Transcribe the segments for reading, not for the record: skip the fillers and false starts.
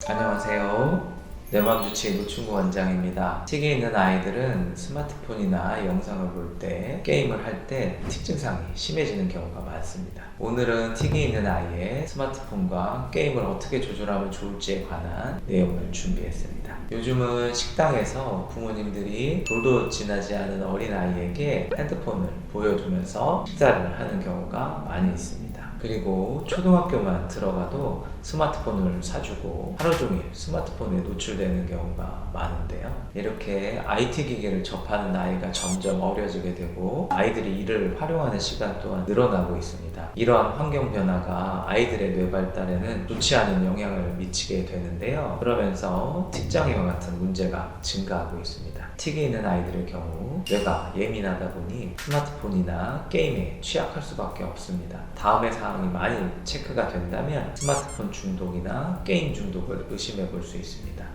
안녕하세요. 내맘주치의 노충구 원장입니다. 틱이 있는 아이들은 스마트폰이나 영상을 볼 때, 게임을 할 때 특징상이 심해지는 경우가 많습니다. 오늘은 틱이 있는 아이의 스마트폰과 게임을 어떻게 조절하면 좋을지에 관한 내용을 준비했습니다. 요즘은 식당에서 부모님들이 돌도 지나지 않은 어린아이에게 핸드폰을 보여주면서 식사를 하는 경우가 많이 있습니다. 그리고 초등학교만 들어가도 스마트폰을 사주고 하루 종일 스마트폰에 노출되는 경우가 많은데요. 이렇게 IT 기기를 접하는 나이가 점점 어려지게 되고 아이들이 이를 활용하는 시간 또한 늘어나고 있습니다. 이러한 환경 변화가 아이들의 뇌 발달에는 좋지 않은 영향을 미치게 되는데요. 그러면서 틱장애와 같은 문제가 증가하고 있습니다. 틱이 있는 아이들의 경우 뇌가 예민하다 보니 스마트폰이나 게임에 취약할 수밖에 없습니다. 다음의 사항이 많이 체크가 된다면 스마트폰 중독이나 게임 중독을 의심해 볼 수 있습니다.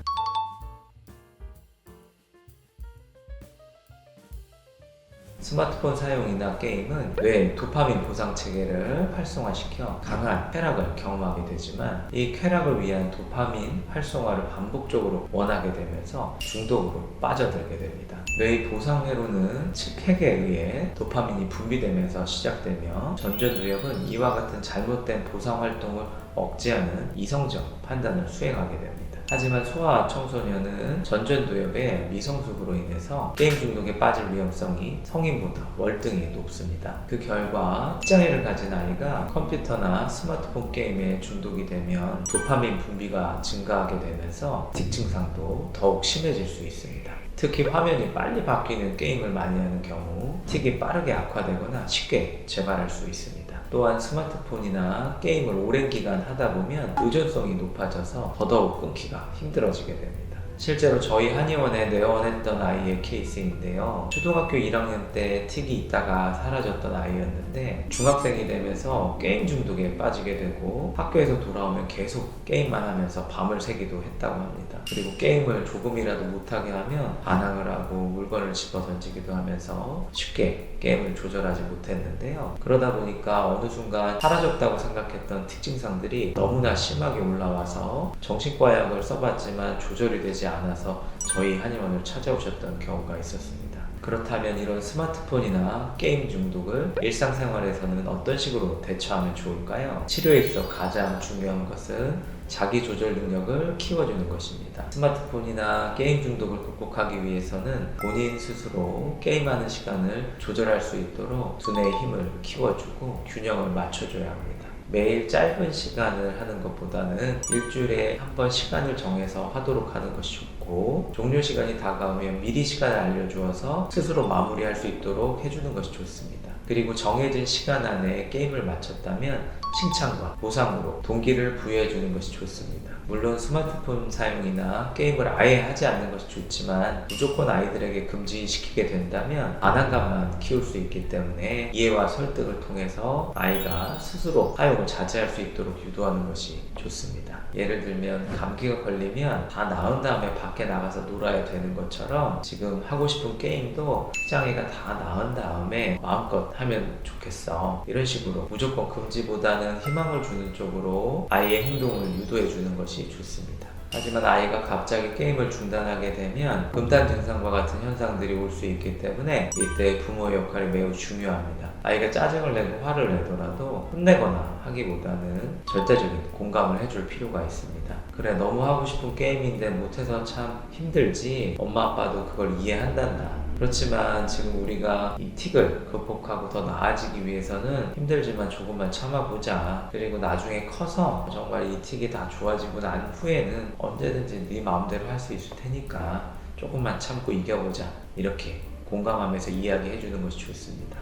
스마트폰 사용이나 게임은 뇌의 도파민 보상 체계를 활성화시켜 강한 쾌락을 경험하게 되지만 이 쾌락을 위한 도파민 활성화를 반복적으로 원하게 되면서 중독으로 빠져들게 됩니다. 뇌의 보상 회로는 측핵에 의해 도파민이 분비되면서 시작되며 전전두엽은 이와 같은 잘못된 보상 활동을 억제하는 이성적 판단을 수행하게 됩니다. 하지만 소아 청소년은 전전두엽의 미성숙으로 인해서 게임 중독에 빠질 위험성이 성인보다 월등히 높습니다. 그 결과 틱장애를 가진 아이가 컴퓨터나 스마트폰 게임에 중독이 되면 도파민 분비가 증가하게 되면서 틱 증상도 더욱 심해질 수 있습니다. 특히 화면이 빨리 바뀌는 게임을 많이 하는 경우 틱이 빠르게 악화되거나 쉽게 재발할 수 있습니다. 또한 스마트폰이나 게임을 오랜 기간 하다 보면 의존성이 높아져서 더더욱 끊기가 힘들어지게 됩니다. 실제로 저희 한의원에 내원했던 아이의 케이스인데요. 초등학교 1학년 때 틱이 있다가 사라졌던 아이였는데 중학생이 되면서 게임 중독에 빠지게 되고 학교에서 돌아오면 계속 게임만 하면서 밤을 새기도 했다고 합니다. 그리고 게임을 조금이라도 못하게 하면 반항을 하고 물건을 집어 던지기도 하면서 쉽게 게임을 조절하지 못했는데요. 그러다 보니까 어느 순간 사라졌다고 생각했던 틱 증상들이 너무나 심하게 올라와서 정신과 약을 써봤지만 조절이 되지 않아서 저희 한의원을 찾아오셨던 경우가 있었습니다. 그렇다면 이런 스마트폰이나 게임 중독을 일상생활에서는 어떤 식으로 대처하면 좋을까요? 치료에 있어 가장 중요한 것은 자기 조절 능력을 키워주는 것입니다. 스마트폰이나 게임 중독을 극복하기 위해서는 본인 스스로 게임하는 시간을 조절할 수 있도록 두뇌의 힘을 키워주고 균형을 맞춰줘야 합니다. 매일 짧은 시간을 하는 것보다는 일주일에 한 번 시간을 정해서 하도록 하는 것이 좋고 종료 시간이 다가오면 미리 시간을 알려주어서 스스로 마무리할 수 있도록 해주는 것이 좋습니다. 그리고 정해진 시간 안에 게임을 마쳤다면 칭찬과 보상으로 동기를 부여해 주는 것이 좋습니다. 물론 스마트폰 사용이나 게임을 아예 하지 않는 것이 좋지만 무조건 아이들에게 금지시키게 된다면 안한감만 키울 수 있기 때문에 이해와 설득을 통해서 아이가 스스로 사용을 자제할 수 있도록 유도하는 것이 좋습니다. 예를 들면 감기가 걸리면 다 나은 다음에 밖에 나가서 놀아야 되는 것처럼 지금 하고 싶은 게임도 틱장애가 다 나은 다음에 마음껏 하면 좋겠어. 이런 식으로 무조건 금지보다는 희망을 주는 쪽으로 아이의 행동을 유도해 주는 것이 좋습니다. 하지만 아이가 갑자기 게임을 중단하게 되면 금단 증상과 같은 현상들이 올 수 있기 때문에 이때 부모의 역할이 매우 중요합니다. 아이가 짜증을 내고 화를 내더라도 혼내거나 하기보다는 절대적인 공감을 해줄 필요가 있습니다. 그래, 너무 하고 싶은 게임인데 못해서 참 힘들지, 엄마 아빠도 그걸 이해한단다. 그렇지만 지금 우리가 이 틱을 극복하고 더 나아지기 위해서는 힘들지만 조금만 참아보자. 그리고 나중에 커서 정말 이 틱이 다 좋아지고 난 후에는 언제든지 네 마음대로 할 수 있을 테니까 조금만 참고 이겨보자. 이렇게 공감하면서 이야기해주는 것이 좋습니다.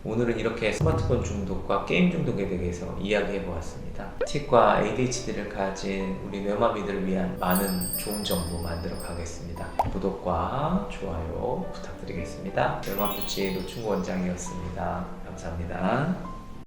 오늘은 이렇게 스마트폰 중독과 게임 중독에 대해서 이야기해보았습니다. 틱과 ADHD를 가진 우리 뇌마비들을 위한 많은 좋은 정보 만들어 가겠습니다. 구독과 좋아요 부탁드리겠습니다. 뇌맘주치의 노충구 원장이었습니다. 감사합니다.